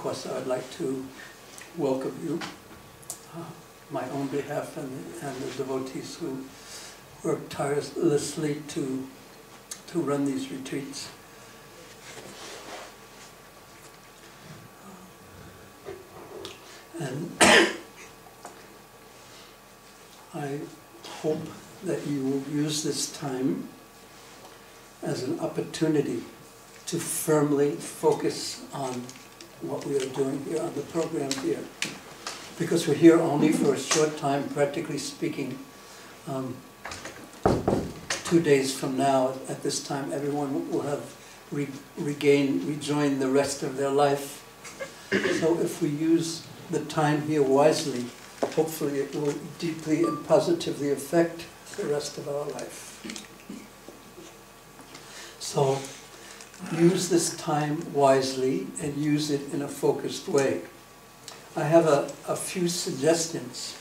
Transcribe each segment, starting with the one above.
course, I would like to welcome you, my own behalf and the devotees who work tirelessly to run these retreats. And I hope that you will use this time as an opportunity to firmly focus on what we are doing here, on the program here. Because we're here only for a short time, practically speaking. 2 days from now, at this time, everyone will have rejoined the rest of their life. So if we use the time here wisely, hopefully it will deeply and positively affect the rest of our life. So use this time wisely and use it in a focused way. I have a few suggestions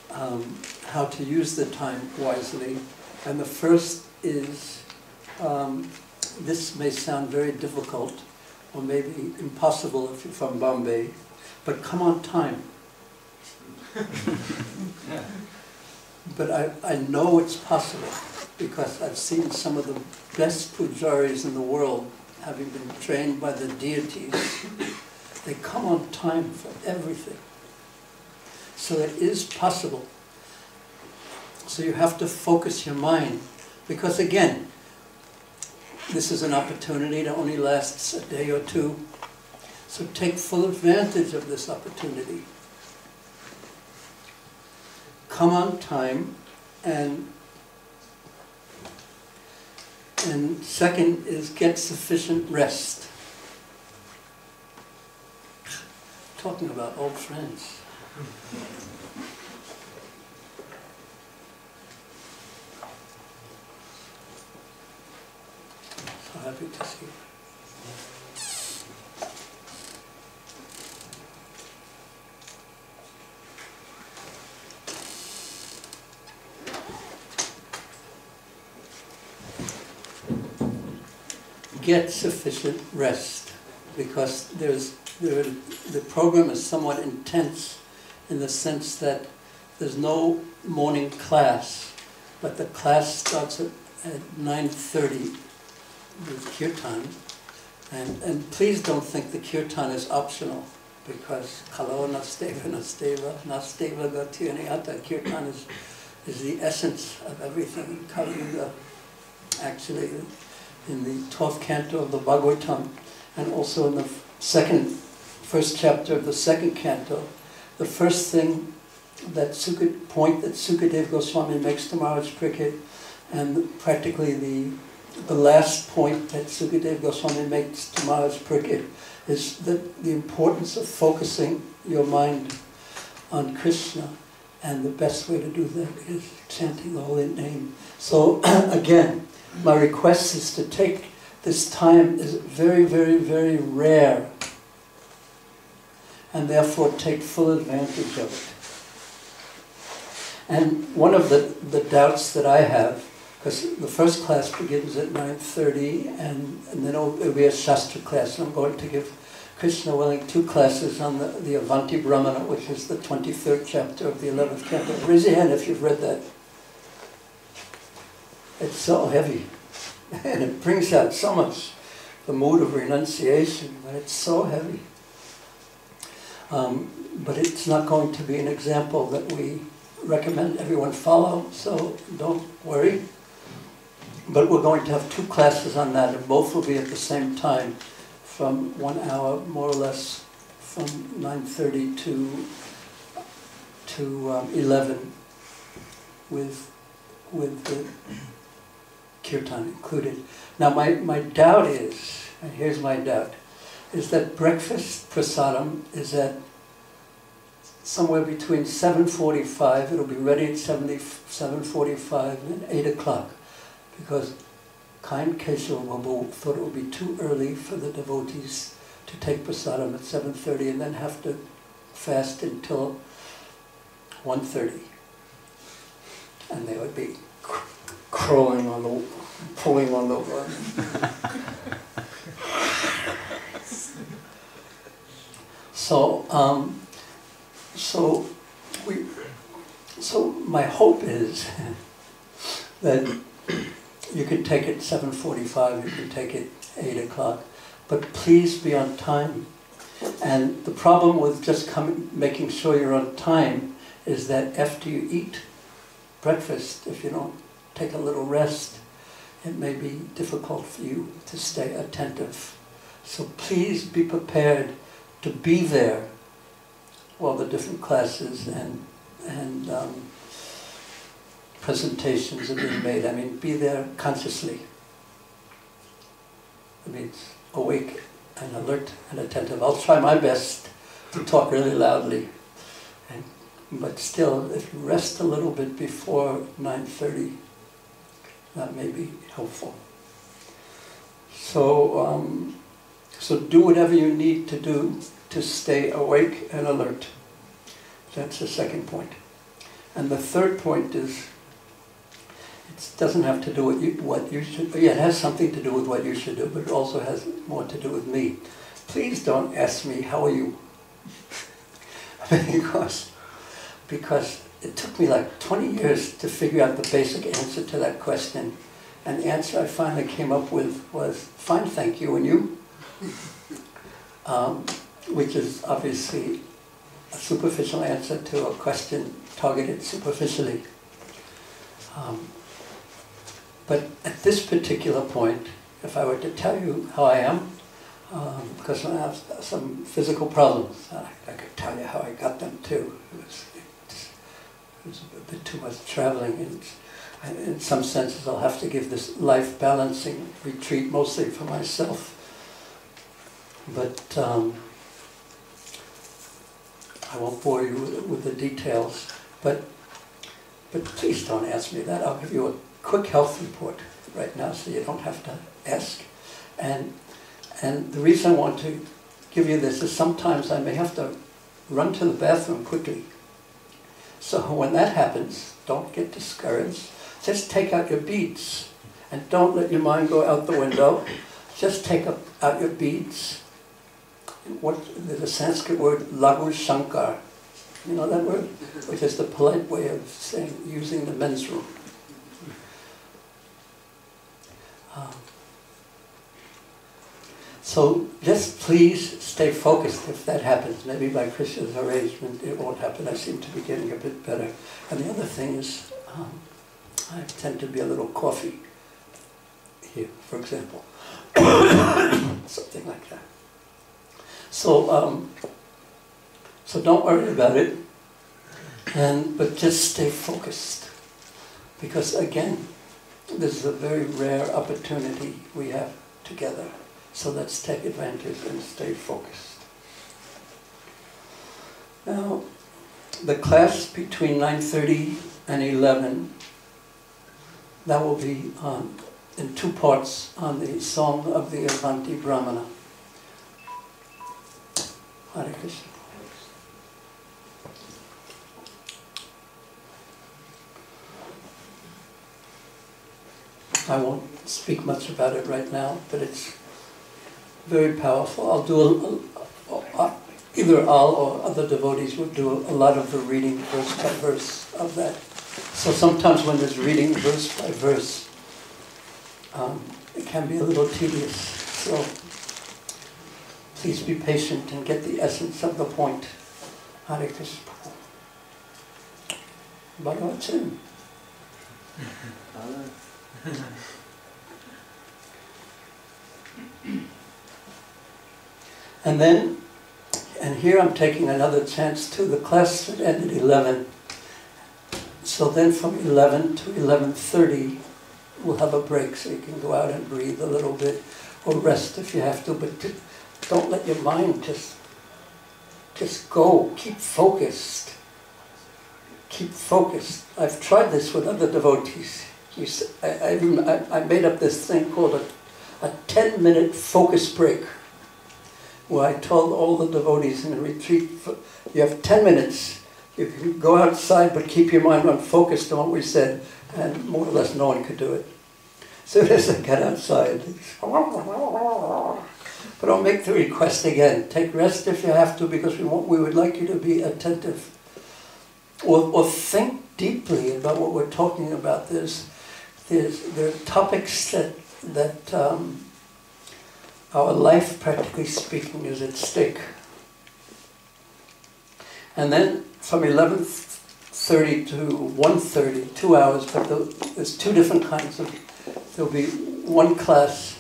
how to use the time wisely. And the first is, this may sound very difficult or maybe impossible if you're from Bombay, but come on time. But I know it's possible because I've seen some of the best pujaris in the world, having been trained by the deities. They come on time for everything. So it is possible. So you have to focus your mind, because again, this is an opportunity that only lasts a day or two. So take full advantage of this opportunity. Come on time, and second is get sufficient rest. Talking about old friends. So happy to see you. Get sufficient rest, because the program is somewhat intense in the sense that there's no morning class, but the class starts at 9:30 with kirtan. And please don't think the kirtan is optional, because kalo nasteva gati aniyata. Kirtan is the essence of everything. Kali Yuga, actually, in the 12th canto of the Bhagavatam, and also in the first chapter of the second canto, the first thing that Sukadeva Goswami makes to Maharaj Parikshit, and practically the last point that Sukadeva Goswami makes to Maharaj Parikshit, is the importance of focusing your mind on Krishna, and the best way to do that is chanting the holy name. So again, my request is to take this time, is very, very, very rare, and therefore take full advantage of it. And one of the doubts that I have, because the first class begins at 9:30, and then it'll be a Shastra class, and I'm going to give Krishna willing 2 classes on the Avanti Brahmana, which is the 23rd chapter of the 11th canto. Raise your hand if you've read that. It's so heavy, and it brings out so much the mood of renunciation, but it's so heavy. But it's not going to be an example that we recommend everyone follow, so don't worry. But we're going to have 2 classes on that, and both will be at the same time, from 1 hour, more or less, from 9:30 to 11, with the kirtan included. Now my doubt is, and here's my doubt, is that breakfast prasadam is at somewhere between 7:45, it'll be ready at 7:45 and 8 o'clock, because kind Keshav Babu thought it would be too early for the devotees to take prasadam at 7:30 and then have to fast until 1:30. And they would be pulling on the So, so my hope is that you can take it 7:45, you can take it 8 o'clock, but please be on time. And the problem with just making sure you're on time is that after you eat breakfast, if you don't take a little rest, it may be difficult for you to stay attentive. So please be prepared to be there while the different classes and presentations are being made. I mean, be there consciously. I mean, awake and alert and attentive. I'll try my best to talk really loudly, but still, if you rest a little bit before 9:30, that may be helpful. So, so do whatever you need to do to stay awake and alert. That's the second point. And the third point is, it doesn't have to do with what you should, yeah, it has something to do with what you should do, but it also has more to do with me. Please don't ask me, how are you? because it took me like 20 years to figure out the basic answer to that question. And the answer I finally came up with was, fine, thank you, and you? Which is obviously a superficial answer to a question targeted superficially. But at this particular point, if I were to tell you how I am, because I have some physical problems, I could tell you how I got them too. It was a bit too much traveling, and in some senses I'll have to give this life balancing retreat mostly for myself. But I won't bore you with the details. But please don't ask me that. I'll give you a quick health report right now, so you don't have to ask. And the reason I want to give you this is sometimes I may have to run to the bathroom quickly. So when that happens, don't get discouraged. Just take out your beads, and don't let your mind go out the window. Just take out your beads. There's a Sanskrit word, lagu shankar. You know that word? Which is the polite way of saying, using the men's room. So just please stay focused if that happens. Maybe by Krishna's arrangement it won't happen. I seem to be getting a bit better. And the other thing is, I tend to be a little coffee here, for example. Something like that. So, so don't worry about it, but just stay focused. Because again, this is a very rare opportunity we have together. So let's take advantage and stay focused. Now, the class between 9:30 and 11, that will be in 2 parts on the Song of the Avanti Brahmana. Hare Krishna. I won't speak much about it right now, but it's very powerful. I'll do either I'll or other devotees will do a lot of the reading verse by verse of that. So sometimes when there's reading verse by verse, it can be a little tedious. So please be patient and get the essence of the point. Hare Krishna. Bhagavatam. And then, and here I'm taking another chance too. The class should end at 11. So then from 11 to 11:30, we'll have a break so you can go out and breathe a little bit or rest if you have to. But don't let your mind just go. Keep focused. Keep focused. I've tried this with other devotees. I made up this thing called a 10-minute focus break, where I told all the devotees in the retreat, you have 10 minutes. You can go outside, but keep your mind focused on what we said, and more or less no one could do it. So as I got outside, But I'll make the request again. Take rest if you have to, because we would like you to be attentive. Or think deeply about what we're talking about. There are topics that our life, practically speaking, is at stake. And then from 11:30 to 1:30, 2 hours, but there's two different kinds of, there'll be one class,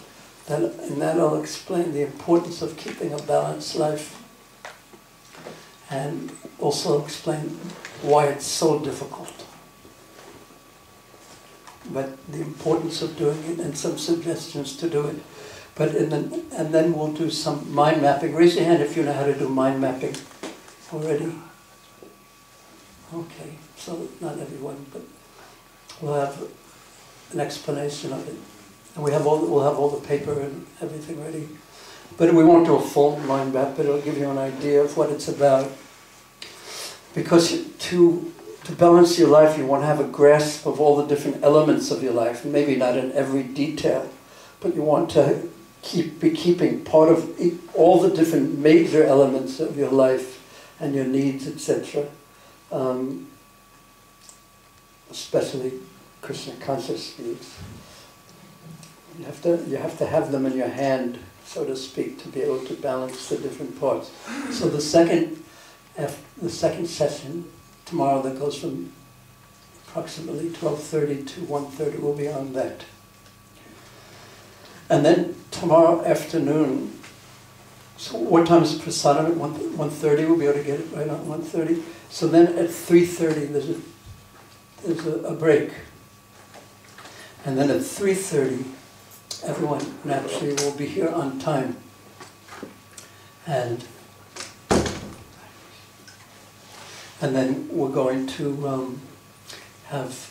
and that'll explain the importance of keeping a balanced life, and also explain why it's so difficult. But the importance of doing it and some suggestions to do it. And then we'll do some mind mapping. Raise your hand if you know how to do mind mapping already. Okay, so not everyone, but we'll have an explanation of it. And we'll have all the paper and everything ready. But we won't do a full mind map, but it'll give you an idea of what it's about. Because to balance your life, you want to have a grasp of all the different elements of your life. Maybe not in every detail, but you want to be keeping part of all the different major elements of your life and your needs, etc. Especially Krishna conscious needs. You have to have them in your hand, so to speak, to be able to balance the different parts. So the second session tomorrow, that goes from approximately 12:30 to 1:30, will be on that. And then tomorrow afternoon, so what time is prasadam? At 1:30, we'll be able to get it right on 1:30. So then at 3:30, there's a break. And then at 3:30, everyone naturally will be here on time. And then we're going to have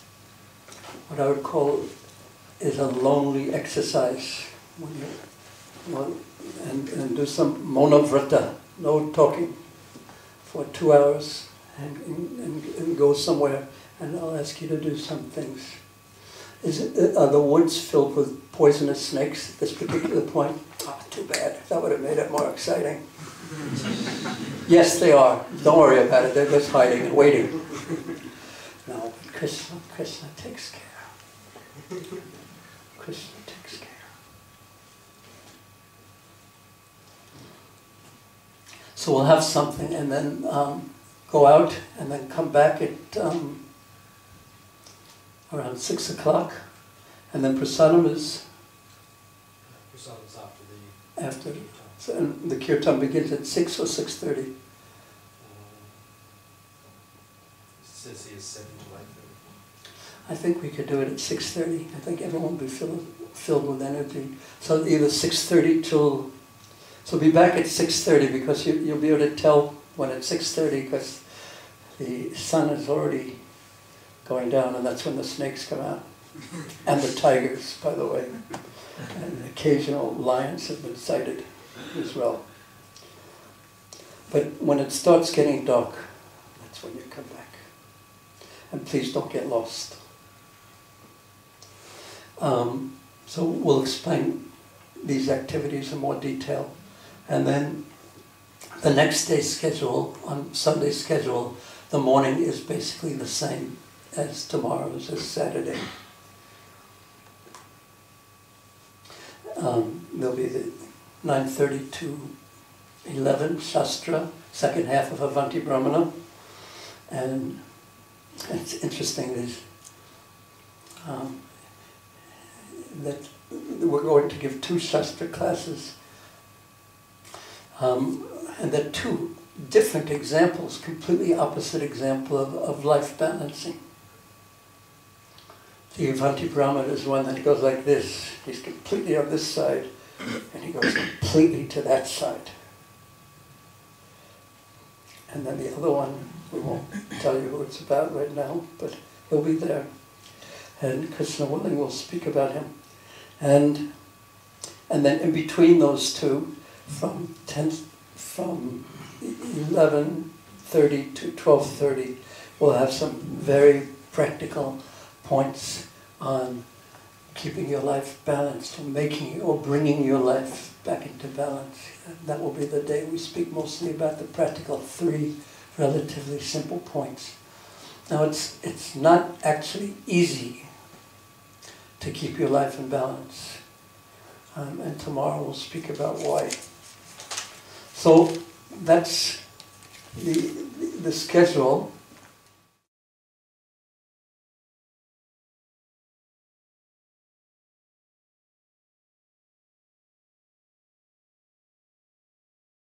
what I would call is a lonely exercise. And do some monavrata, no talking, for 2 hours, and go somewhere, and I'll ask you to do some things. Are the woods filled with poisonous snakes at this particular point? Oh, too bad. That would have made it more exciting. Yes, they are. Don't worry about it. They're just hiding and waiting. No, Krishna takes care. Krishna takes care. So we'll have something, and then go out, and then come back at around 6 o'clock, and then prasadam is after. So, and the kirtan begins at 6 or 6:30. It says here 7 to 8:30. I think we could do it at 6:30. I think everyone will be filled with energy. So either 6:30 till. So be back at 6:30, because you'll be able to tell when it's 6:30, because the sun is already going down, and that's when the snakes come out. And the tigers, by the way. And occasional lions have been sighted as well. But when it starts getting dark, that's when you come back. And please don't get lost. So we'll explain these activities in more detail. And then the next day's schedule, on Sunday's schedule, the morning is basically the same as tomorrow's, as Saturday. There'll be the 9:30 to 11 Shastra, second half of Avanti Brahmana. And it's interesting that we're going to give 2 Shastra classes. And they're 2 different examples, completely opposite example of life balancing. The Avanti Brahmana is one that goes like this. He's completely on this side, and he goes completely to that side. And then the other one, we won't tell you who it's about right now, but he'll be there. And Krishna willing, we'll speak about him. And then in between those 2, from 11:30 to 12:30, we'll have some very practical points on keeping your life balanced, or bringing your life back into balance. And that will be the day we speak mostly about the practical 3 relatively simple points. Now it's not actually easy to keep your life in balance. And tomorrow we'll speak about why. So that's the schedule.